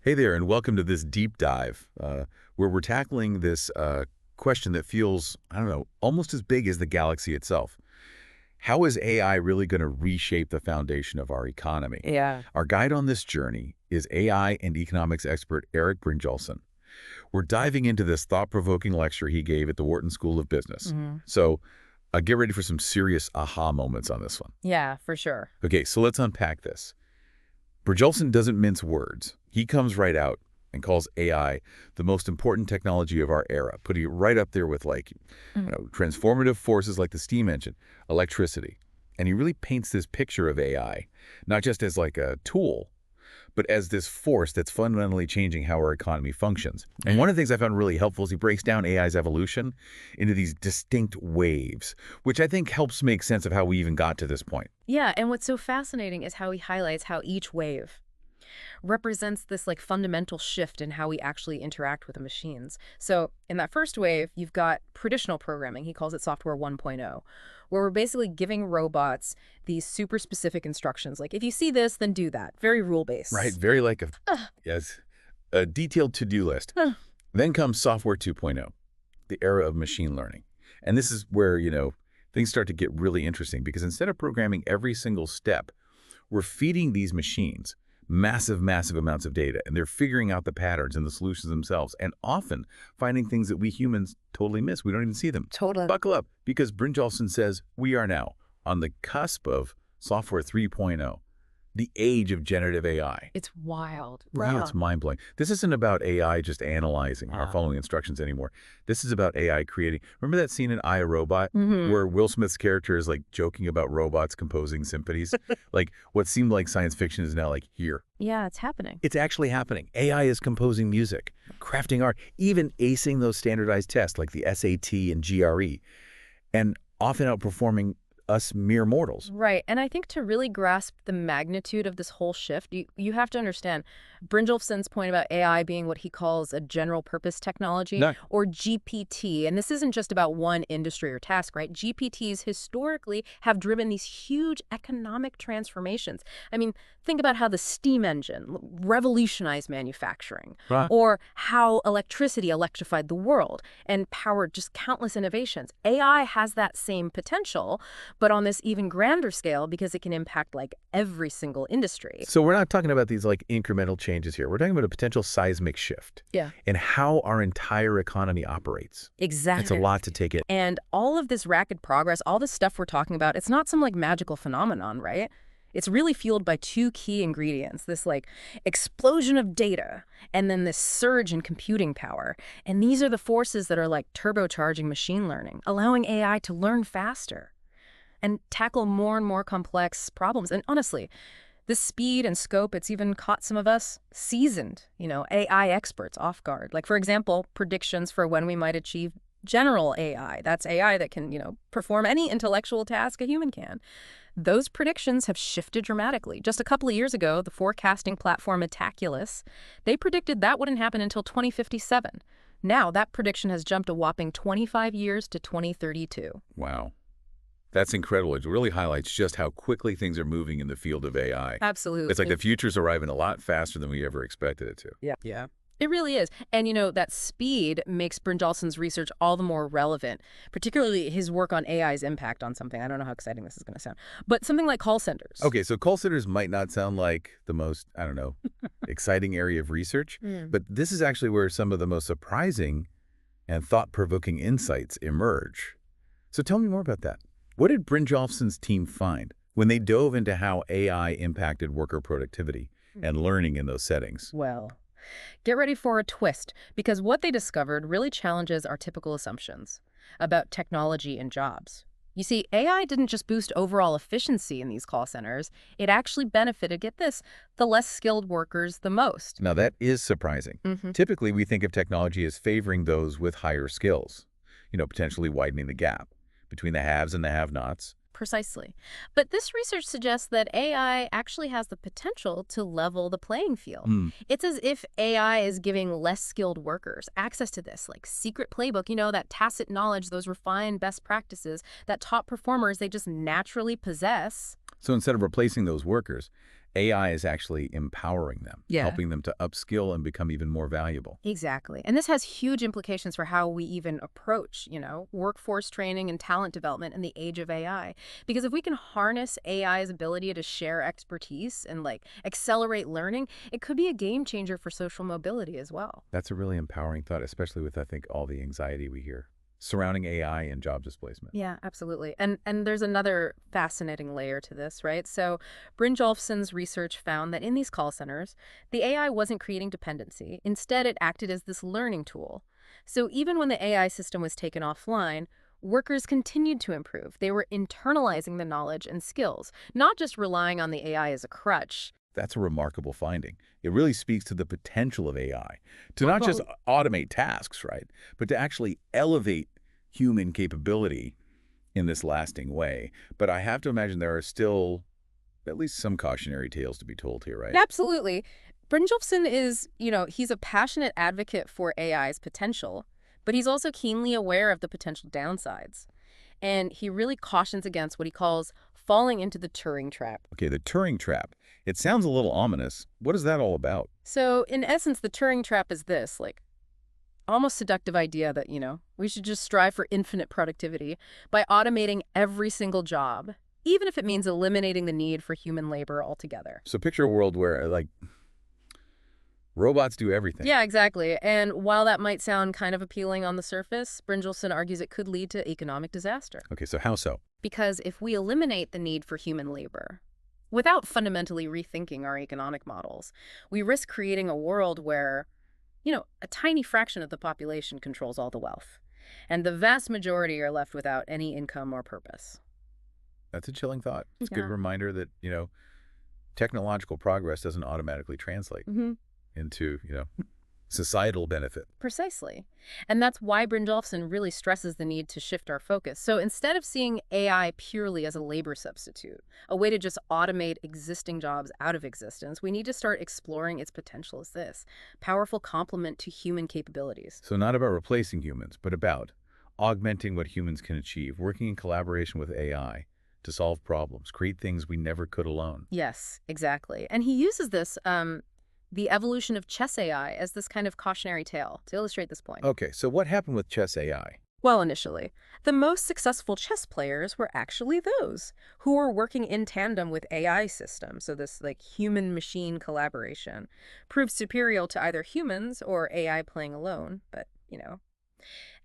Hey there, and welcome to this deep dive, where we're tackling this question that feels, I don't know, almost as big as the galaxy itself. How is AI really going to reshape the foundation of our economy? Yeah. Our guide on this journey is AI and economics expert Eric Brynjolfsson. We're diving into this thought-provoking lecture he gave at the Wharton School of Business. So get ready for some serious aha moments on this one. Yeah, for sure. Okay, so let's unpack this. Brynjolfsson doesn't mince words. He comes right out and calls AI the most important technology of our era, putting it right up there with transformative forces like the steam engine, electricity. And he really paints this picture of AI, not just as like a tool, but as this force that's fundamentally changing how our economy functions. And one of the things I found really helpful is he breaks down AI's evolution into these distinct waves, which I think helps make sense of how we even got to this point. Yeah, and what's so fascinating is how he highlights how each wave represents this fundamental shift in how we actually interact with the machines. So in that first wave, you've got traditional programming. He calls it software 1.0, where we're basically giving robots these super specific instructions. Like, if you see this, then do that. Very rule-based. Right, very like a detailed to-do list. Then comes software 2.0, the era of machine learning. And this is where, things start to get really interesting because instead of programming every single step, we're feeding these machines massive amounts of data, and they're figuring out the patterns and the solutions themselves, and often finding things that we humans totally miss. We don't even see them. Totally. Buckle up, because Brynjolfsson says we are now on the cusp of software 3.0, the age of generative AI. It's wild. Wow. It's mind-blowing. This isn't about AI just analyzing or following instructions anymore. This is about AI creating. Remember that scene in I, Robot where Will Smith's character is joking about robots composing symphonies? What seemed like science fiction is now here. Yeah, it's happening. It's actually happening. AI is composing music, crafting art, even acing those standardized tests like the SAT and GRE, and often outperforming us mere mortals. Right. And I think to really grasp the magnitude of this whole shift, you have to understand Brynjolfsson's point about AI being what he calls a general purpose technology, or GPT. And this isn't just about one industry or task, right? GPTs historically have driven these huge economic transformations. I mean, think about how the steam engine revolutionized manufacturing, or how electricity electrified the world and powered just countless innovations. AI has that same potential, but on this even grander scale because it can impact every single industry. So we're not talking about these incremental changes here. We're talking about a potential seismic shift in how our entire economy operates. Exactly. It's a lot to take in. And all of this rapid progress, all this stuff we're talking about, it's not some magical phenomenon, right? It's really fueled by two key ingredients, this explosion of data and then this surge in computing power. And these are the forces that are turbocharging machine learning, allowing AI to learn faster and tackle more and more complex problems. And honestly, this speed and scope, it's even caught some of us seasoned, AI experts off guard. For example, predictions for when we might achieve general AI. That's AI that can, perform any intellectual task a human can. Those predictions have shifted dramatically. Just a couple of years ago, the forecasting platform Metaculus, they predicted that wouldn't happen until 2057. Now, that prediction has jumped a whopping 25 years to 2032. Wow. That's incredible. It really highlights just how quickly things are moving in the field of AI. Absolutely. It's the future's arriving a lot faster than we ever expected it to. Yeah. It really is. And, that speed makes Brynjolfsson's research all the more relevant, particularly his work on AI's impact on something. I don't know how exciting this is going to sound, but something like call centers. Okay, so call centers might not sound like the most, exciting area of research, but this is actually where some of the most surprising and thought-provoking insights emerge. So tell me more about that. What did Brynjolfsson's team find when they dove into how AI impacted worker productivity and learning in those settings? Well, get ready for a twist, because what they discovered really challenges our typical assumptions about technology and jobs. You see, AI didn't just boost overall efficiency in these call centers. It actually benefited, get this, the less skilled workers the most. Now, that is surprising. Typically, we think of technology as favoring those with higher skills, potentially widening the gap between the haves and the have-nots. Precisely. But this research suggests that AI actually has the potential to level the playing field. It's as if AI is giving less skilled workers access to this secret playbook, that tacit knowledge, those refined best practices that top performers, they just naturally possess. So instead of replacing those workers, AI is actually empowering them, Yeah. helping them to upskill and become even more valuable. Exactly. And this has huge implications for how we even approach, workforce training and talent development in the age of AI. Because if we can harness AI's ability to share expertise and accelerate learning, it could be a game changer for social mobility as well. That's a really empowering thought, especially with, I think, all the anxiety we hear surrounding AI and job displacement. Yeah, absolutely. And there's another fascinating layer to this, right? So Brynjolfsson's research found that in these call centers, the AI wasn't creating dependency. Instead, it acted as this learning tool. So even when the AI system was taken offline, workers continued to improve. They were internalizing the knowledge and skills, not just relying on the AI as a crutch. That's a remarkable finding. It really speaks to the potential of AI to not just automate tasks, right, but to actually elevate human capability in this lasting way. But I have to imagine there are still at least some cautionary tales to be told here, right? Absolutely. Brynjolfsson is, he's a passionate advocate for AI's potential, but he's also keenly aware of the potential downsides. And he really cautions against what he calls falling into the Turing trap. Okay, the Turing trap. It sounds a little ominous. What is that all about? So, in essence, the Turing trap is this, almost seductive idea that, we should just strive for infinite productivity by automating every single job, even if it means eliminating the need for human labor altogether. So picture a world where, robots do everything. Yeah, exactly. And while that might sound kind of appealing on the surface, Brynjolfsson argues it could lead to economic disaster. Okay, so how so? Because if we eliminate the need for human labor, without fundamentally rethinking our economic models, we risk creating a world where, a tiny fraction of the population controls all the wealth, and the vast majority are left without any income or purpose. That's a chilling thought. It's a Yeah. good reminder that, technological progress doesn't automatically translate into, societal benefit. Precisely. And that's why Brynjolfsson really stresses the need to shift our focus. So instead of seeing AI purely as a labor substitute, a way to just automate existing jobs out of existence, we need to start exploring its potential as this powerful complement to human capabilities. So not about replacing humans, but about augmenting what humans can achieve, working in collaboration with AI to solve problems, create things we never could alone. Yes, exactly. And he uses this, the evolution of chess AI, as this kind of cautionary tale to illustrate this point. Okay, so what happened with chess AI? Well, initially, the most successful chess players were actually those who were working in tandem with AI systems. So this human-machine collaboration proved superior to either humans or AI playing alone. But,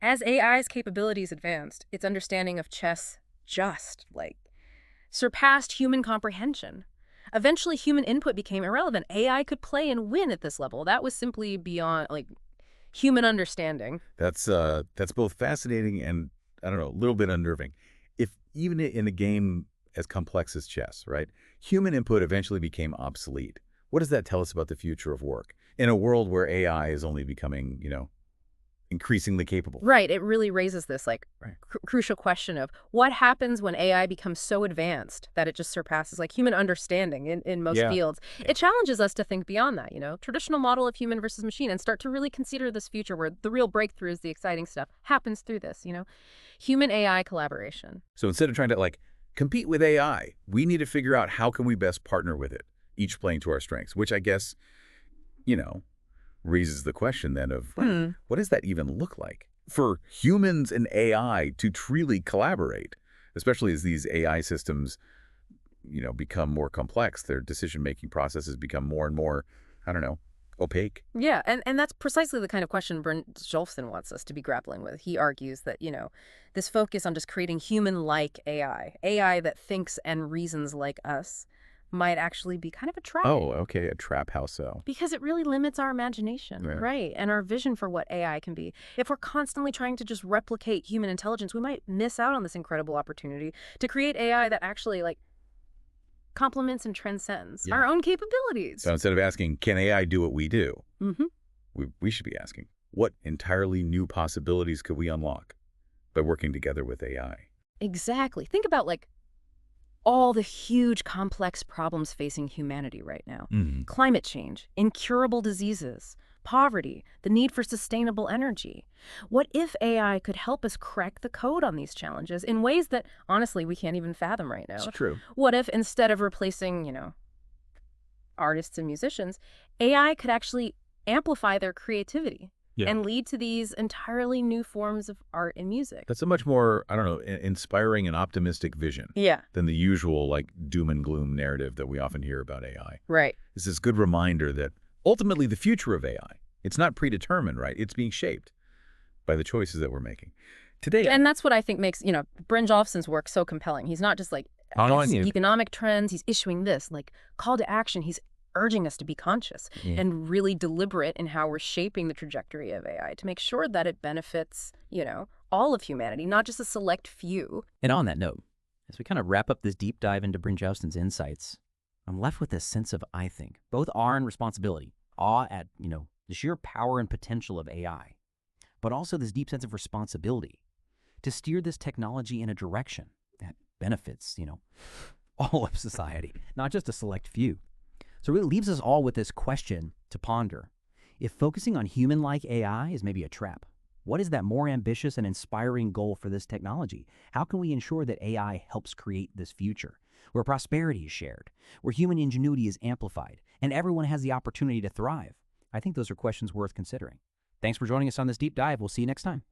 as AI's capabilities advanced, its understanding of chess just surpassed human comprehension. Eventually, human input became irrelevant. AI could play and win at this level. That was simply beyond human understanding. That's both fascinating and, I don't know, a little bit unnerving. If even in a game as complex as chess, right, human input eventually became obsolete. What does that tell us about the future of work in a world where AI is only becoming, increasingly capable? Right. It really raises this crucial question of what happens when AI becomes so advanced that it just surpasses human understanding in most fields. It challenges us to think beyond that, traditional model of human versus machine, and start to really consider this future where the real breakthroughs, the exciting stuff happens through this, human AI collaboration. So instead of trying to compete with AI, we need to figure out how can we best partner with it, each playing to our strengths, which I guess, raises the question then of what does that even look like for humans and AI to truly collaborate, especially as these AI systems, become more complex, their decision-making processes become more and more, I don't know, opaque. Yeah, and that's precisely the kind of question Brynjolfsson wants us to be grappling with. He argues that, this focus on just creating human-like AI that thinks and reasons like us, might actually be kind of a trap. Oh, okay, a trap. How so? Because it really limits our imagination, Yeah. right? And our vision for what AI can be. If we're constantly trying to just replicate human intelligence, we might miss out on this incredible opportunity to create AI that actually complements and transcends our own capabilities. So instead of asking, can AI do what we do? Mm-hmm. We should be asking, what entirely new possibilities could we unlock by working together with AI? Exactly. Think about all the huge complex problems facing humanity right now. Climate change, incurable diseases, poverty, the need for sustainable energy. What if AI could help us crack the code on these challenges in ways that, honestly, we can't even fathom right now? It's true. What if instead of replacing, artists and musicians, AI could actually amplify their creativity and lead to these entirely new forms of art and music. That's a much more, I don't know, inspiring and optimistic vision than the usual, like, doom and gloom narrative that we often hear about AI. Right. It's this good reminder that ultimately the future of AI, it's not predetermined, right? It's being shaped by the choices that we're making. Today, And that's what I think makes, Brynjolfsson's work so compelling. He's not just like economic trends. He's issuing this like call to action. He's urging us to be conscious and really deliberate in how we're shaping the trajectory of AI to make sure that it benefits, all of humanity, not just a select few. And on that note, as we kind of wrap up this deep dive into Brynjolfsson's insights, I'm left with this sense of, I think, both awe and responsibility. Awe at, the sheer power and potential of AI, but also this deep sense of responsibility to steer this technology in a direction that benefits, all of society, not just a select few. So it really leaves us all with this question to ponder. If focusing on human-like AI is maybe a trap, what is that more ambitious and inspiring goal for this technology? How can we ensure that AI helps create this future, where prosperity is shared, where human ingenuity is amplified, and everyone has the opportunity to thrive? I think those are questions worth considering. Thanks for joining us on this deep dive. We'll see you next time.